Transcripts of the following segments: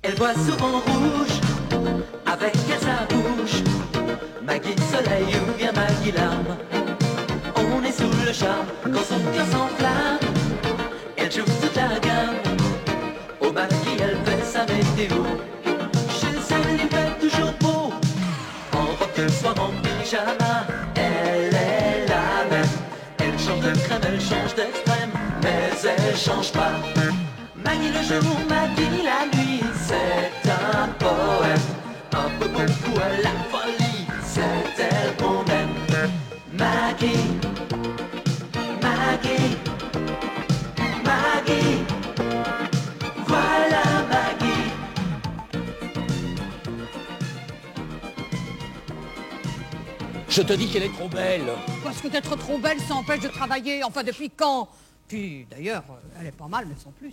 Elle voit souvent rouge, avec elle sa bouche. Maggie soleil ou bien Maggie larme. On est sous le charme quand son cœur s'enflamme. Elle joue toute la gamme. Au Maggie elle fait sa météo. Chez elle il fait toujours beau. En robe de soir, en pyjama. Elle est la même. Elle change de crème, elle change d'extrême. Mais elle change pas. Maggie le jour, Maggie la nuit. C'est un poème. Un peu beaucoup à la folie. C'est elle qu'on aime. Maggie, Maggie, Maggie, voilà Maggie. Je te dis qu'elle est trop belle. Parce que d'être trop belle, ça empêche de travailler. Enfin, depuis quand? Puis, d'ailleurs, elle est pas mal, mais sans plus.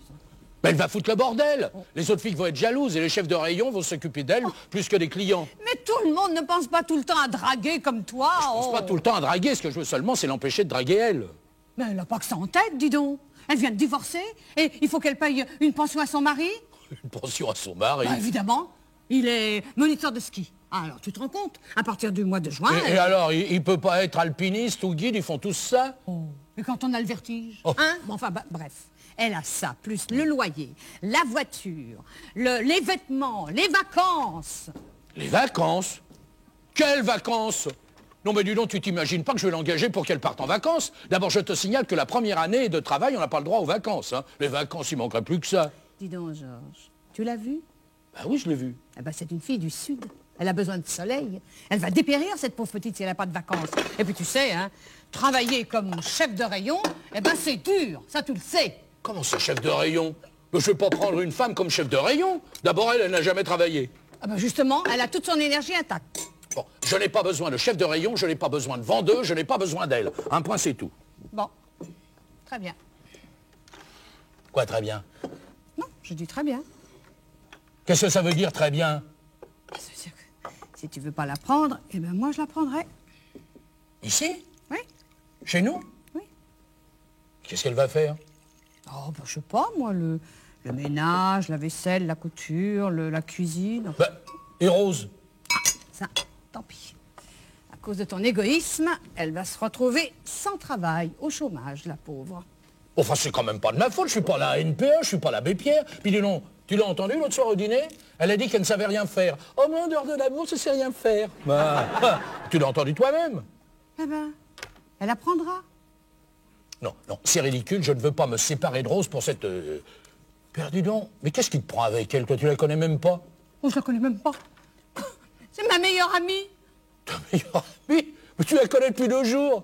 Ben, elle va foutre le bordel. Les autres filles vont être jalouses et les chefs de rayon vont s'occuper d'elle plus que des clients. Mais tout le monde ne pense pas tout le temps à draguer comme toi. Je pense pas tout le temps à draguer. Ce que je veux seulement, c'est l'empêcher de draguer elle. Mais elle n'a pas que ça en tête, dis donc. Elle vient de divorcer et il faut qu'elle paye une pension à son mari. Une pension à son mari. Bah, évidemment. Il est moniteur de ski. Ah, alors, tu te rends compte? À partir du mois de juin... Et alors, il peut pas être alpiniste ou guide, ils font tous ça? Oh. Et quand on a le vertige, oh. Hein? Bon, enfin, bref. Elle a ça, plus le loyer, la voiture, les vêtements, les vacances. Les vacances? Quelles vacances? Non mais dis donc, tu t'imagines pas que je vais l'engager pour qu'elle parte en vacances? D'abord, je te signale que la première année de travail, on n'a pas le droit aux vacances. Hein. Les vacances, il manquerait plus que ça. Dis donc, Georges, tu l'as vue? Ben oui, je l'ai vue. Eh ben, c'est une fille du Sud. Elle a besoin de soleil. Elle va dépérir, cette pauvre petite, si elle n'a pas de vacances. Et puis tu sais, hein, travailler comme chef de rayon, eh ben c'est dur, ça tu le sais. Comment ça, chef de rayon? Je vais pas prendre une femme comme chef de rayon. D'abord, elle n'a jamais travaillé. Ah ben justement, elle a toute son énergie intacte. Bon, je n'ai pas besoin de chef de rayon, je n'ai pas besoin de vendeuse, je n'ai pas besoin d'elle. Un point, c'est tout. Bon, très bien. Quoi, très bien? Non, je dis très bien. Qu'est-ce que ça veut dire, très bien? Ça veut dire que si tu veux pas la prendre, eh ben moi je la prendrai. Ici? Oui. Chez nous? Oui. Qu'est-ce qu'elle va faire? Oh, ben, je sais pas, moi, le ménage, la vaisselle, la couture, la cuisine. Ben, et Rose? Ça, tant pis. À cause de ton égoïsme, elle va se retrouver sans travail, au chômage, la pauvre. Enfin, c'est quand même pas de ma faute, je suis pas la NPE, je suis pas l'abbé Pierre. Puis dis donc, tu l'as entendu l'autre soir au dîner? Elle a dit qu'elle ne savait rien faire. Oh, moi, en dehors de l'amour, je sais rien faire. Bah, tu l'as entendu toi-même? Eh ben, elle apprendra. Non, non, c'est ridicule, je ne veux pas me séparer de Rose pour cette... Père, dis donc, mais qu'est-ce qui te prend avec elle? Toi, tu la connais même pas? Oh, je la connais même pas. C'est ma meilleure amie. Ta meilleure amie? Mais tu la connais depuis 2 jours.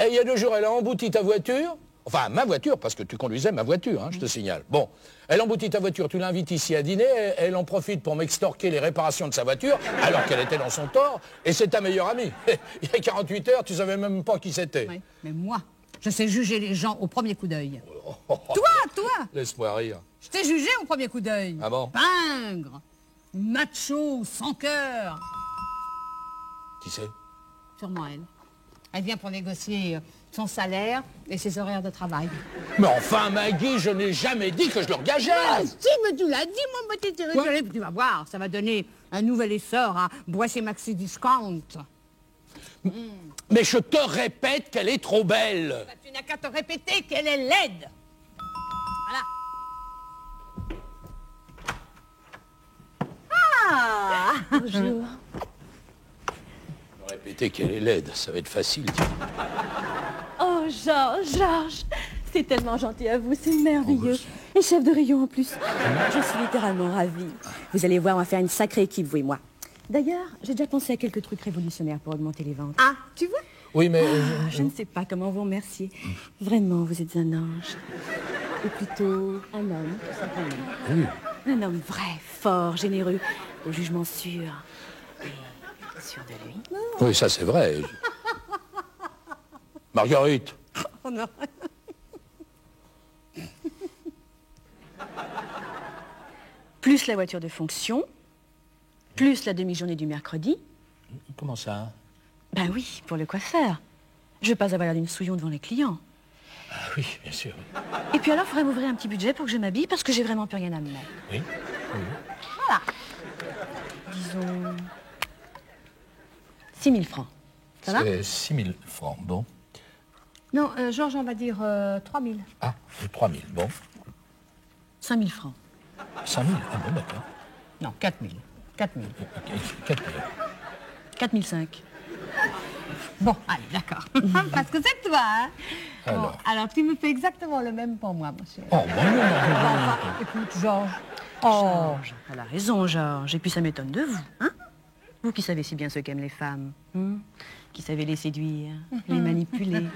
Il y a 2 jours, elle a embouti ta voiture. Enfin, ma voiture, parce que tu conduisais ma voiture, hein, je te signale. Bon, elle emboutit ta voiture, tu l'invites ici à dîner, elle en profite pour m'extorquer les réparations de sa voiture, alors qu'elle était dans son tort, et c'est ta meilleure amie. Il y a 48 heures, tu savais même pas qui c'était. Oui, mais moi, je sais juger les gens au premier coup d'œil. Toi Laisse-moi rire. Je t'ai jugé au premier coup d'œil. Ah bon? Pingre, macho, sans cœur. Qui c'est? Sûrement elle. Elle vient pour négocier son salaire et ses horaires de travail. Mais enfin, Maggie, je n'ai jamais dit que je leur gageais. Ah, si, mais tu l'as dit, mon petit territoire. Tu vas voir, ça va donner un nouvel essor à Boissy Maxi Discount. Mais je te répète qu'elle est trop belle. Bah, tu n'as qu'à te répéter qu'elle est laide. Voilà. Ah! Bonjour. Répéter qu'elle est laide, ça va être facile. Oh, Georges, c'est tellement gentil à vous, c'est merveilleux. Et chef de rayon en plus. Je suis littéralement ravie. Vous allez voir, on va faire une sacrée équipe, vous et moi. D'ailleurs, j'ai déjà pensé à quelques trucs révolutionnaires pour augmenter les ventes. Ah, tu vois? Oui, mais... Je ne sais pas comment vous remercier. Vraiment, vous êtes un ange. Ou plutôt un homme, tout simplement. Un homme vrai, fort, généreux, au jugement sûr. Et sûr de lui. Oui, ça c'est vrai. Marguerite. Oh non. Plus la voiture de fonction, plus la demi-journée du mercredi. Comment ça? Ben oui, pour le coiffeur. Je veux pas avoir l'air d'une souillon devant les clients. Ah oui, bien sûr. Et puis alors, il faudrait m'ouvrir un petit budget pour que je m'habille parce que j'ai vraiment plus rien à me mettre. Oui, Voilà. Disons 6 000 francs. Ça va? C'est 6 000 francs, bon. Non, Georges, on va dire 3 000. Ah, 3 000, bon. 5 000 francs. 5 000, ah bon, d'accord. Non, 4 000. 4 000. 4 000. 4 500. Bon, allez, d'accord. Parce que c'est toi, hein. Alors. Bon, alors, tu me fais exactement le même pour moi, mon chéri. Oh, bon, non, Enfin, écoute, Georges. Oh, Elle a raison, Georges. Et puis ça m'étonne de vous, hein? Vous qui savez si bien ce qu'aiment les femmes, hein? Qui savez les séduire, les manipuler.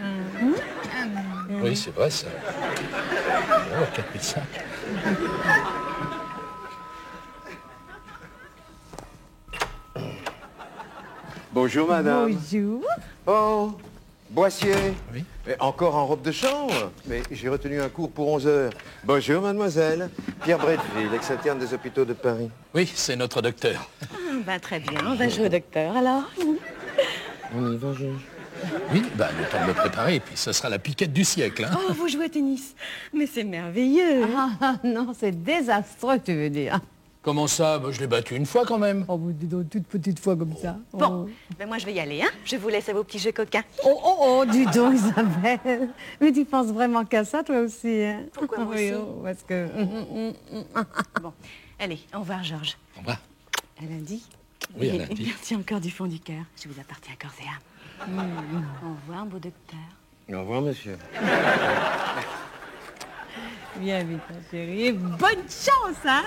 oui, c'est vrai, ça. Oh, 4 500. Bonjour, madame. bonjour. Oh, Boissier. Oui. Mais encore en robe de chambre. Mais j'ai retenu un cours pour 11 heures. Bonjour, mademoiselle. Pierre Bretteville, ex-interne des hôpitaux de Paris. Oui, c'est notre docteur. Très bien, on va jouer au docteur, alors. On y va, Georges. Oui, bah, le temps de me préparer, et puis ce sera la piquette du siècle. Hein. Oh, vous jouez au tennis. Mais c'est merveilleux. Ah, non, c'est désastreux, tu veux dire. Comment ça? Bah, je l'ai battu une fois quand même. Oh, vous dites donc toute petite fois comme ça. Bon, ben moi je vais y aller, hein. Je vous laisse à vos petits jeux coquins. Oh, dis donc, Isabelle. Mais tu penses vraiment qu'à ça, toi aussi, hein? Pourquoi moi Oui, aussi? oh, parce que... Bon, allez, au revoir, Georges. Au revoir. À lundi. Oui, à Et lundi. merci encore du fond du cœur. Je vous appartiens corps et âme. Au revoir, beau docteur. Au revoir, monsieur. Viens vite, ma chérie. Et bonne chance, hein?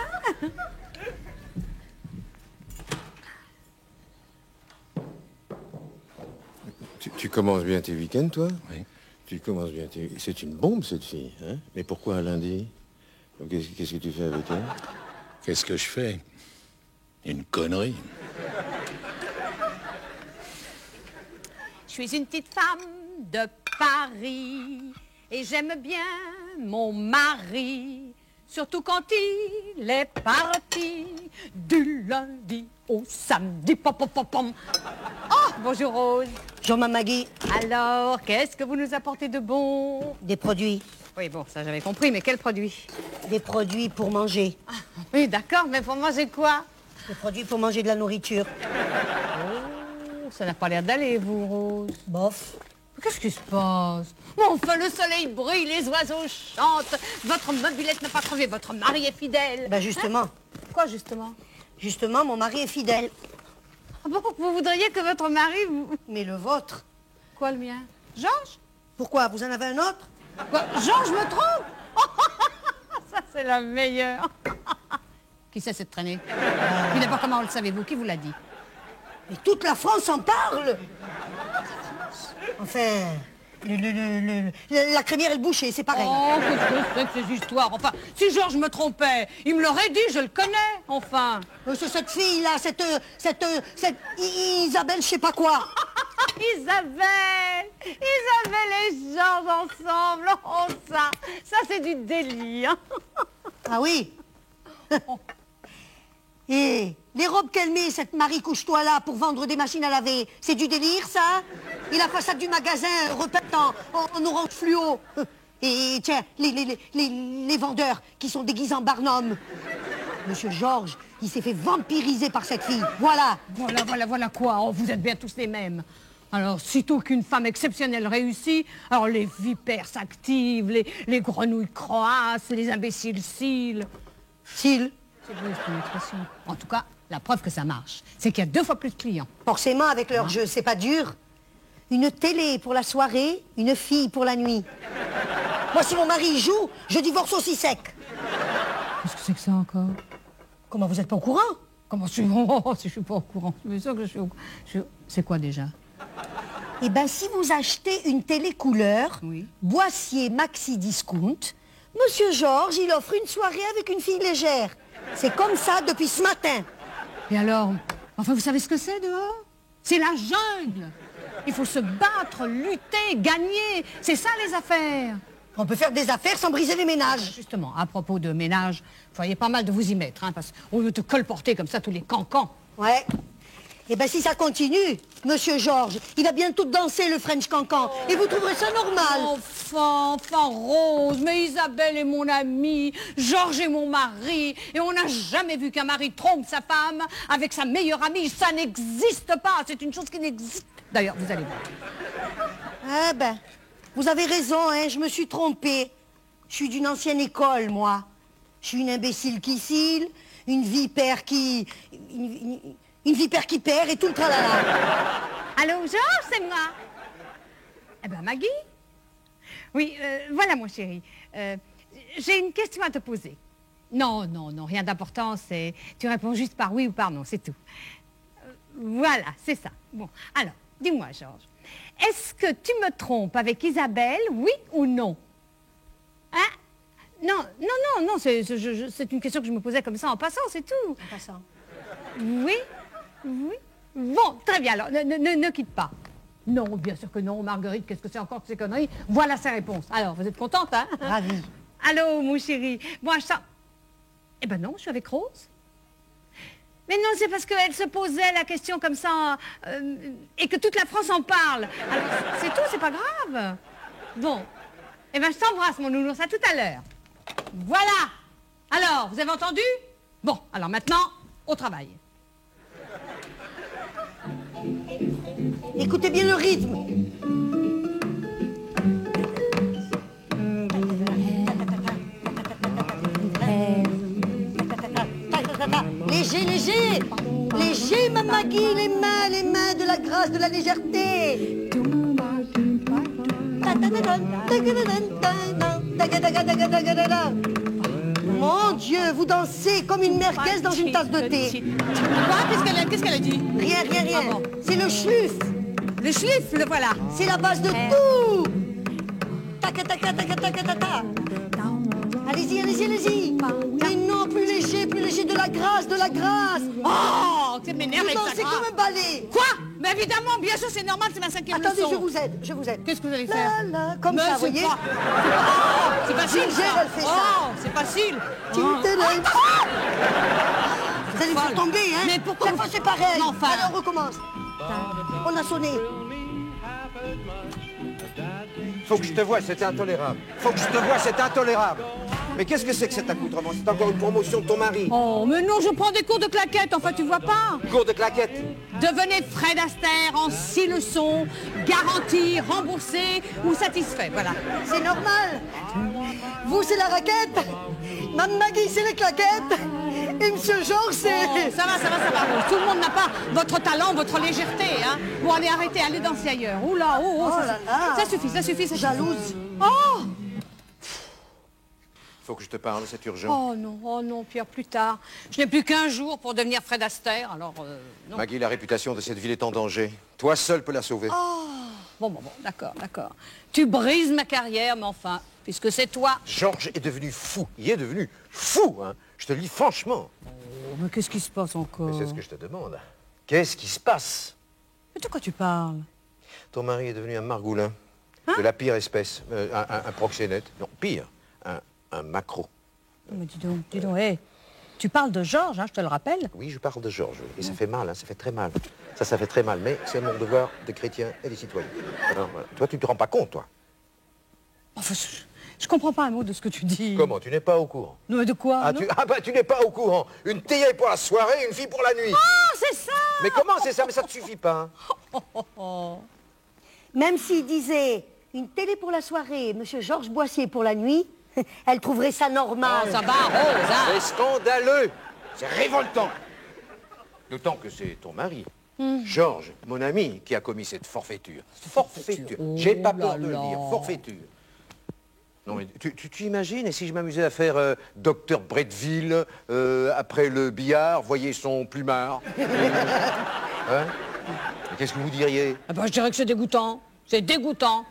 Tu commences bien tes week-ends, toi? Oui. Tu commences bien tes... C'est une bombe, cette fille, hein? Mais pourquoi un lundi? Qu'est-ce que tu fais avec elle? Qu'est-ce que je fais? Une connerie. Je suis une petite femme de Paris et j'aime bien mon mari, surtout quand il est parti du lundi au samedi. Pom, pom, pom, pom. Oh, bonjour Rose. Bonjour, ma Maggie. Alors, qu'est-ce que vous nous apportez de bon? Des produits. Oui, bon, ça j'avais compris, mais quel produit? Des produits pour manger. Oui, d'accord, mais pour manger quoi? Des produits pour manger de la nourriture. Oh, ça n'a pas l'air d'aller, vous, Rose. Bof. Qu'est-ce qui se passe? Enfin, le soleil brille, les oiseaux chantent, votre mobilette n'a pas crevé, votre mari est fidèle. Ben justement. Quoi, justement? Justement, mon mari est fidèle. Ah bon, vous voudriez que votre mari vous... Mais le vôtre. Quoi, le mien? Georges? Pourquoi? Vous en avez un autre? Quoi, Georges me trompe? Ça, c'est la meilleure. Qui c'est cette traînée? Puis d'abord, comment le savez-vous? Qui vous l'a dit? Mais toute la France en parle. Enfin, la crémière et le boucher, c'est pareil. Oh, qu'est-ce que c'est que ces histoires? Enfin, si Georges me trompait, il me l'aurait dit, je le connais, enfin. C'est cette fille-là, cette Isabelle, je sais pas quoi. Isabelle et Georges ensemble, oh ça c'est du délire. Ah oui. Et les robes qu'elle met, cette Marie couche-toi là, pour vendre des machines à laver, c'est du délire, ça? Et la façade du magasin repeinte en orange fluo. Et tiens, les vendeurs qui sont déguisés en Barnum. Monsieur Georges, il s'est fait vampiriser par cette fille. Voilà. Voilà quoi, oh, vous êtes bien tous les mêmes. Alors, sitôt qu'une femme exceptionnelle réussit, alors les vipères s'activent, les grenouilles croassent, les imbéciles cils. S'il, C'est beau, cette expression. En tout cas, la preuve que ça marche, c'est qu'il y a 2 fois plus de clients. forcément, avec leur jeu, c'est pas dur. Une télé pour la soirée, une fille pour la nuit. Moi, si mon mari joue, je divorce aussi sec. Qu'est-ce que c'est que ça encore? Comment, vous êtes pas au courant? Comment je suis... Oh, si je suis pas au courant. Je suis sûr que je suis au... C'est quoi déjà? Eh ben, si vous achetez une télé couleur, Oui. Boissier Maxi Discount, Monsieur Georges, il offre une soirée avec une fille légère. C'est comme ça depuis ce matin. Et alors? Enfin, vous savez ce que c'est dehors? C'est la jungle. Il faut se battre, lutter, gagner. C'est ça les affaires. On peut faire des affaires sans briser les ménages. Justement, à propos de ménage, il faudrait pas mal de vous y mettre, hein, parce qu'au lieu de colporter comme ça tous les cancans. Ouais. Eh ben si ça continue, Monsieur Georges, il va bientôt danser le French Cancan. Et vous trouverez ça normal? Enfin, Rose, mais Isabelle est mon amie, Georges est mon mari, et on n'a jamais vu qu'un mari trompe sa femme avec sa meilleure amie. Ça n'existe pas, c'est une chose qui n'existe. D'ailleurs, vous allez voir. Ah ben, vous avez raison, hein, je me suis trompée. Je suis d'une ancienne école, moi. Je suis une imbécile qui cille, une vipère qui... Une vipère qui perd et tout le tralala. Allô, Georges, c'est moi. Eh ben, Maggie. Oui, voilà, mon chéri. J'ai une question à te poser. Non, rien d'important, c'est... Tu réponds juste par oui ou par non, c'est tout. Voilà, c'est ça. Bon, alors, dis-moi, Georges, est-ce que tu me trompes avec Isabelle, oui ou non? Hein? Non, c'est une question que je me posais comme ça en passant, c'est tout. En passant. Oui. Bon, très bien, alors, ne quitte pas. Non, bien sûr que non, Marguerite, qu'est-ce que c'est encore que ces conneries? Voilà sa réponse. Alors, vous êtes contente, hein? Ravie. Allô, mon chéri. Moi, ça... Eh ben non, je suis avec Rose. Mais non, c'est parce qu'elle se posait la question comme ça, et que toute la France en parle. Alors, c'est tout, c'est pas grave. Bon. Eh ben, je t'embrasse, mon nounours, à tout à l'heure. Voilà. Alors, vous avez entendu? Bon, alors maintenant, au travail. Écoutez bien le rythme. Léger, ma Maggie, les mains de la grâce, de la légèreté. Mon Dieu, vous dansez comme une merguez dans une tasse de thé. Quoi? Qu'est-ce qu'elle a dit? Rien. Ah bon. C'est le schluff. Le schliff, le voilà. C'est la base de tout. Ta. Allez-y. Mais non, plus léger, de la grâce. Oh, tu m'énerves avec Vous ça. dansez comme un ballet. Quoi? Mais évidemment, bien sûr, c'est normal, c'est ma cinquième Attendez, leçon. je vous aide. Qu'est-ce que vous allez faire? Comme Mais ça, c'est voyez. pas- Oh, c'est facile, Ginger, ça. elle fait ça. Oh, c'est facile. Vous allez faire tomber, hein. Mais pourquoi Chaque fois, c'est pareil. Mais enfin. Allez, on recommence. On a sonné. Faut que je te voie, c'est intolérable. Mais qu'est-ce que c'est que cet accoutrement? C'est encore une promotion de ton mari. Oh, mais non, je prends des cours de claquettes, enfin, tu vois pas? Cours de claquettes. Devenez Fred Astaire en 6 leçons, garantie, remboursé ou satisfait, voilà. C'est normal. Vous, c'est la raquette. Mme Maggie, c'est les claquettes. Et Monsieur Georges, c'est... Oh, ça va, Rose. Tout le monde n'a pas votre talent, votre légèreté, hein. Bon, allez, arrêtez, allez danser ailleurs. Oula, Oh ça, là là. ça suffit. Jalouse. Oh! Faut que je te parle, c'est urgent. Oh non, Pierre, plus tard. Je n'ai plus qu'1 jour pour devenir Fred Astaire, alors non. Maggie, la réputation de cette ville est en danger. Toi seul peux la sauver. Bon, d'accord. Tu brises ma carrière, mais enfin, puisque c'est toi... Georges est devenu fou. Il est devenu fou, hein. Je te le dis franchement. Oh, mais qu'est-ce qui se passe encore? Mais c'est ce que je te demande. Qu'est-ce qui se passe? Mais de quoi tu parles? Ton mari est devenu un margoulin. De la pire espèce. Un proxénète. Non, pire. Un macro. Mais dis donc, hé. Tu parles de Georges, hein, je te le rappelle. Oui, je parle de Georges. Et ça fait mal, hein, ça fait très mal. Ça fait très mal. Mais c'est mon devoir de chrétien et de citoyen. Alors, voilà. Toi, tu ne te rends pas compte, toi. Enfin, je comprends pas un mot de ce que tu dis. Comment? Tu n'es pas au courant? Non, mais de quoi? non Tu n'es pas au courant. Une théière pour la soirée, une fille pour la nuit. Oh, c'est ça! Mais comment c'est ça? Mais ça ne te suffit pas. Même s'il disait une télé pour la soirée, Monsieur Georges Boissier pour la nuit, elle trouverait ça normal. Oh, ça va, Rose, hein? C'est scandaleux. C'est révoltant. D'autant que c'est ton mari, Georges, mon ami, qui a commis cette forfaiture. Forfaiture. Oh J'ai pas peur de là le dire. là. Forfaiture. Non, mais tu imagines, et si je m'amusais à faire Docteur Bretteville, après le billard, voyez son plumard. Hein? Qu'est-ce que vous diriez? Ah ben, je dirais que c'est dégoûtant. C'est dégoûtant.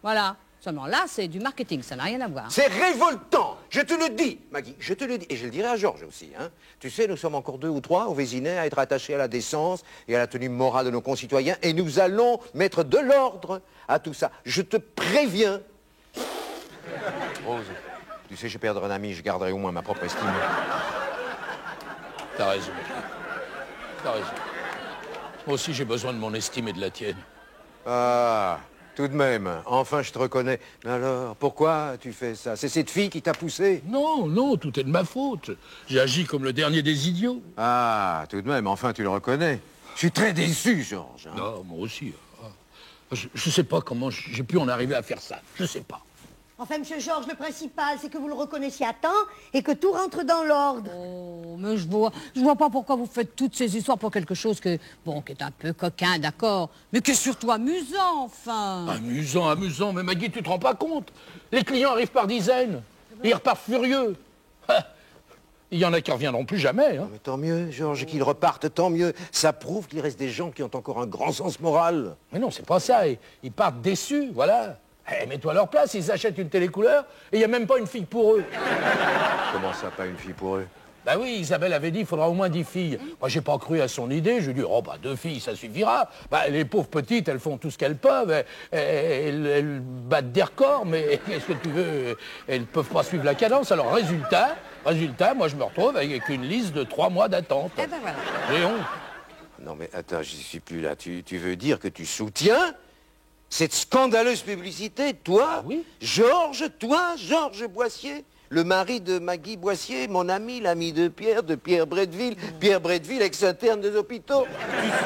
Voilà. Seulement là, c'est du marketing, ça n'a rien à voir. C'est révoltant. Je te le dis, Maggie, je te le dis. Et je le dirai à Georges aussi. Hein. Tu sais, nous sommes encore 2 ou 3 au Vésinet à être attachés à la décence et à la tenue morale de nos concitoyens. Et nous allons mettre de l'ordre à tout ça. Je te préviens. Rose, tu sais, je perdrai un ami, je garderai au moins ma propre estime. T'as raison. Moi aussi, j'ai besoin de mon estime et de la tienne. Ah, tout de même, enfin je te reconnais. Mais alors, pourquoi tu fais ça? C'est cette fille qui t'a poussé? Non, non, tout est de ma faute. J'ai agi comme le dernier des idiots. Ah, tout de même, enfin tu le reconnais. Je suis très déçu, Georges. Hein. Non, moi aussi. Je sais pas comment j'ai pu en arriver à faire ça. Je sais pas. Enfin, monsieur Georges, le principal, c'est que vous le reconnaissiez à temps et que tout rentre dans l'ordre. Oh, mais je vois pas pourquoi vous faites toutes ces histoires pour quelque chose qui est un peu coquin, d'accord, mais qui est surtout amusant, enfin. Amusant, amusant, mais Maggie, tu te rends pas compte? Les clients arrivent par dizaines, et ils repartent furieux. Il y en a qui reviendront plus jamais. Hein. Mais tant mieux, Georges, qu'ils repartent, tant mieux. Ça prouve qu'il reste des gens qui ont encore un grand sens moral. Mais non, c'est pas ça. Ils partent déçus, voilà. Eh, mets-toi à leur place, ils achètent une télécouleur et il n'y a même pas une fille pour eux. Comment ça, pas une fille pour eux? Bah oui, Isabelle avait dit il faudra au moins 10 filles. Moi, j'ai pas cru à son idée. Je lui ai dit, oh, bah 2 filles, ça suffira. Bah, les pauvres petites, elles font tout ce qu'elles peuvent. Elles battent des records, mais qu'est-ce que tu veux? Elles peuvent pas suivre la cadence. Alors, résultat, moi, je me retrouve avec une liste de 3 mois d'attente. Eh ben voilà. J'ai honte. Non, mais attends, je suis plus là. Tu veux dire que tu soutiens cette scandaleuse publicité, toi, Ah oui. Georges Boissier, le mari de Maggie Boissier, mon ami, l'ami de Pierre Bretteville, Pierre Bretteville, ex-interne des hôpitaux.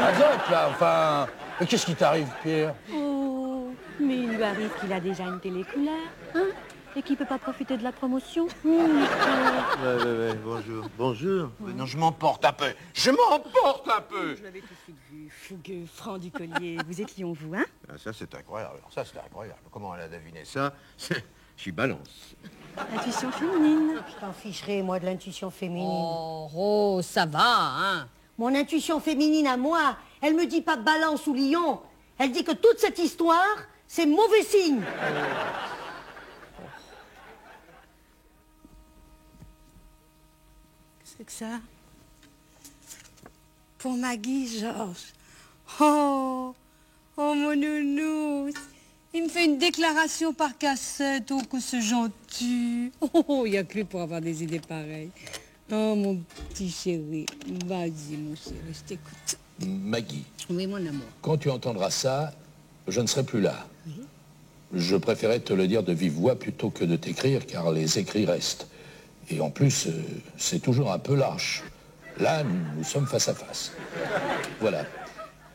Arrête, là, enfin... Mais qu'est-ce qui t'arrive, Pierre? Oh, mais il lui arrive qu'il a déjà une télécouleur, hein, et qu'il peut pas profiter de la promotion. Bonjour. Non, je m'emporte un peu. Je l'avais tout de suite vu, fougueux, franc du collier. Vous étiez vous, hein? Ah, ça, c'est incroyable. Ça, c'est incroyable. Comment elle a deviné ça? J'y balance. Intuition féminine. Je t'en ficherai, moi, de l'intuition féminine. Oh, ça va, hein. Mon intuition féminine à moi, elle me dit pas balance ou lion. Elle dit que toute cette histoire, c'est mauvais signe. C'est que ça? Pour Maggie, Georges. Oh, mon nounours. Il me fait une déclaration par cassette. Oh, que c'est gentil. Oh, il n'y a que lui pour avoir des idées pareilles. Oh, mon petit chéri. Vas-y, mon chéri, je t'écoute. Maggie, Oui, mon amour. quand tu entendras ça, je ne serai plus là. Je préférais te le dire de vive voix plutôt que de t'écrire, car les écrits restent. Et en plus, c'est toujours un peu lâche. Là, nous sommes face à face. Voilà.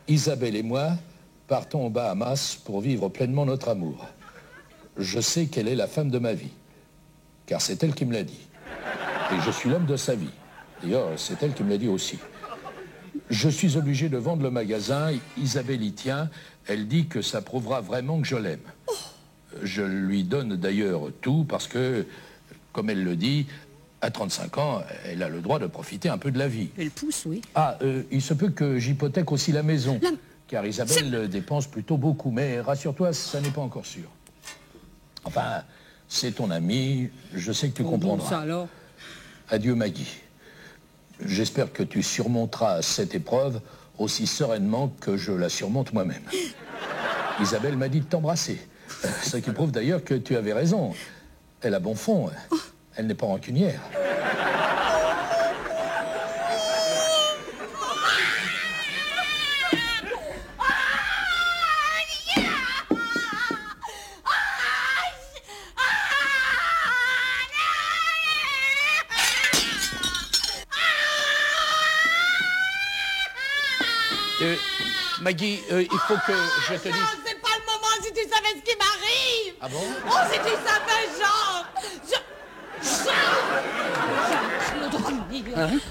Isabelle et moi partons aux Bahamas pour vivre pleinement notre amour. Je sais qu'elle est la femme de ma vie, car c'est elle qui me l'a dit. Et je suis l'homme de sa vie. D'ailleurs, c'est elle qui me l'a dit aussi. Je suis obligé de vendre le magasin. Isabelle y tient. Elle dit que ça prouvera vraiment que je l'aime. Je lui donne d'ailleurs tout parce que, comme elle le dit, à 35 ans, elle a le droit de profiter un peu de la vie. Elle pousse, oui. Ah, il se peut que j'hypothèque aussi la maison, car Isabelle dépense plutôt beaucoup. Mais rassure-toi, ça n'est pas encore sûr. Enfin, c'est ton ami, je sais que tu comprendras. Ça alors? Adieu, Maggie. J'espère que tu surmonteras cette épreuve aussi sereinement que je la surmonte moi-même. Isabelle m'a dit de t'embrasser. Ce qui prouve d'ailleurs que tu avais raison. Elle a bon fond. Elle n'est pas rancunière. Maggie, il faut que je te dise... Non, c'est pas le moment si tu savais ce qui m'arrive. Ah bon? Oh, si tu savais, Jean.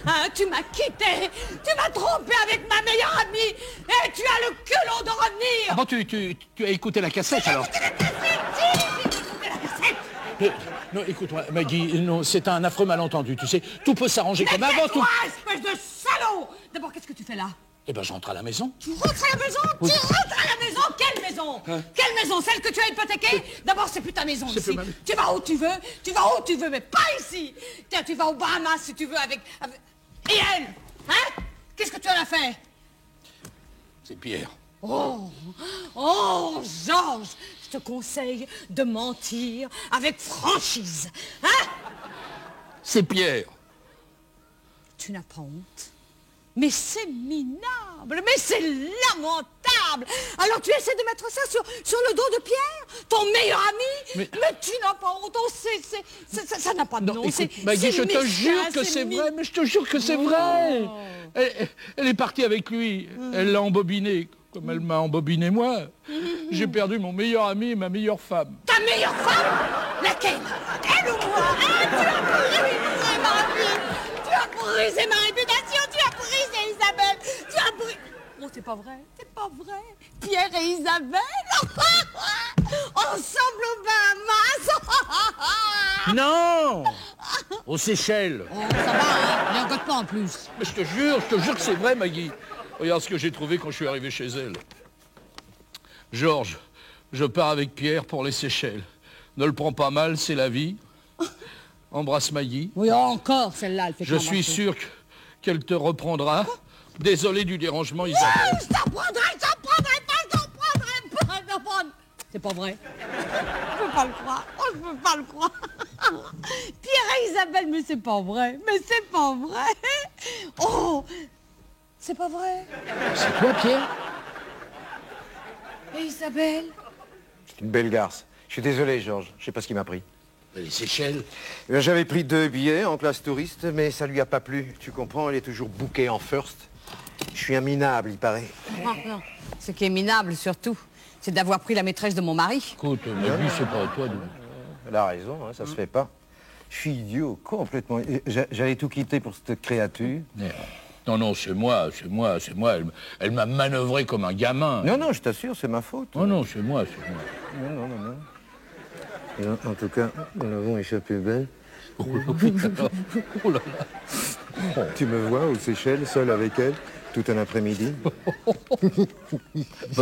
Hein, tu m'as quitté. Tu m'as trompé avec ma meilleure amie. Et tu as le culot de revenir. Ah bon, tu as écouté la cassette alors? Non, écoute-moi, Maggie, non, c'est un affreux malentendu, tu sais. Tout peut s'arranger comme avant, tout... Toi, espèce de salaud. D'abord, qu'est-ce que tu fais là? Eh ben, je rentre à la maison. Tu rentres à la maison? Oui. Tu rentres à la maison? Quelle maison? Quelle maison? Celle que tu as hypothéquée? D'abord, c'est plus ta maison C'est ici. plus ma maison. Tu vas où tu veux, mais pas ici. Tiens, tu vas aux Bahamas si tu veux avec... Et elle? Hein? Qu'est-ce que tu en as fait? C'est Pierre. Oh, Georges, je te conseille de mentir avec franchise. Hein? C'est Pierre. Tu n'as pas honte? Mais c'est minable, mais c'est lamentable. Alors tu essaies de mettre ça sur le dos de Pierre, ton meilleur ami. Mais tu n'as pas honte, ça n'a pas de nom. Écoute, Maggie, je te jure que c'est vrai, mais je te jure que c'est vrai. Elle est partie avec lui, elle l'a embobiné, comme elle m'a embobiné moi. J'ai perdu mon meilleur ami et ma meilleure femme. Ta meilleure femme? Laquelle? Elle ou moi? Tu as brisé ma réputation, tu as brisé Isabelle, tu as brisé... Oh, c'est pas vrai, c'est pas vrai. Pierre et Isabelle ensemble au Bahamas. Non, aux Seychelles. Oh, ça va, hein, il y a encore pas en plus. Mais je te jure que c'est vrai, Maggie. Regarde ce que j'ai trouvé quand je suis arrivé chez elle. Georges, je pars avec Pierre pour les Seychelles. Ne le prends pas mal, c'est la vie. Embrasse Maggie. Oui, encore celle-là, elle fait Je suis sûr qu'elle te reprendra. Désolé du dérangement, Isabelle. Je t'en prendrai pas. C'est pas vrai. Je peux pas le croire. Oh, je peux pas le croire. Pierre et Isabelle, mais c'est pas vrai. Mais c'est pas vrai. Oh, c'est pas vrai. C'est toi, Pierre? Et Isabelle? C'est une belle garce. Je suis désolé, Georges. Je sais pas ce qui m'a pris. Les Seychelles. J'avais pris 2 billets en classe touriste, mais ça lui a pas plu. Tu comprends, elle est toujours bookée en first. Je suis un minable, il paraît. Non. Ce qui est minable, surtout, c'est d'avoir pris la maîtresse de mon mari. Écoute, Maggie, c'est pas toi. Elle a raison, hein, ça se fait pas. Je suis idiot, complètement. J'allais tout quitter pour cette créature. Non, c'est moi. Elle m'a manœuvré comme un gamin. Non, je t'assure, c'est ma faute. Non, c'est moi. Non. Et en tout cas, nous l'avons échappé belle. Oh là là. Tu me vois aux Seychelles, seul avec elle, tout un après-midi.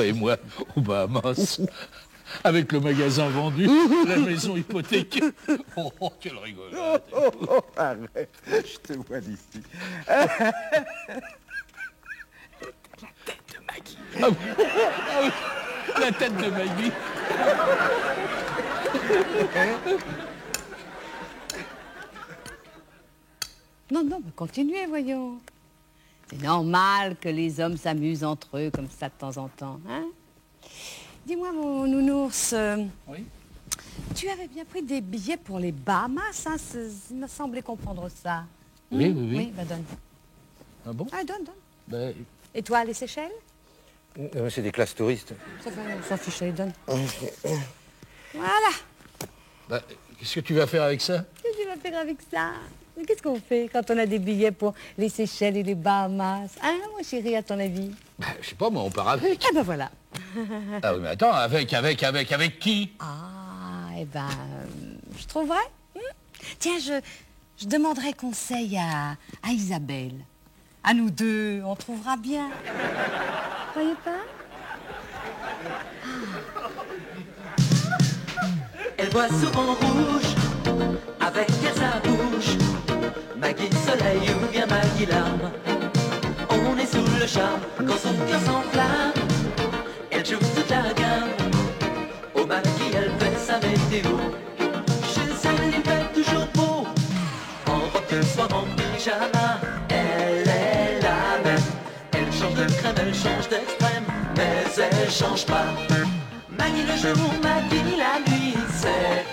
Et moi, aux Bahamas, avec le magasin vendu, la maison hypothéquée. Oh, quelle rigolade. Arrête, je te vois d'ici. La tête de Maggie. Ah oui, la tête de Maggie. Non, mais continuez, voyons. C'est normal que les hommes s'amusent entre eux comme ça de temps en temps, hein? Dis-moi, mon nounours, Oui. tu avais bien pris des billets pour les Bahamas, hein? Il m'a semblé comprendre ça. Oui. Oui, bah donne. Ah bon? Ah, donne. Ben, Et toi, les Seychelles? C'est des classes touristes. Ça fait, on s'en fiche, allez, donne. Voilà. ben, qu'est-ce que tu vas faire avec ça? Qu'est-ce que tu vas faire avec ça? Mais qu'est-ce qu'on fait quand on a des billets pour les Seychelles et les Bahamas? Hein, mon chéri, à ton avis? Ben, je sais pas, moi, on part avec. Ah ben voilà. Ah oui, mais attends, avec qui? Ah, eh ben, je trouverai. Tiens, je demanderai conseil à Isabelle. À nous deux, on trouvera bien. Croyez pas? Elle voit souvent rouge, avec elle sa bouche. Maggie soleil ou bien Maggie larme. On est sous le charme quand son cœur s'enflamme. Elle joue toute la gamme. Au Maggie elle fait sa météo. Chez elle il fait toujours beau. En robe de soir, en pyjama. Elle est la même. Elle change de crème, elle change d'extrême. Mais elle change pas. Maggie le jour, Maggie la nuit, c'est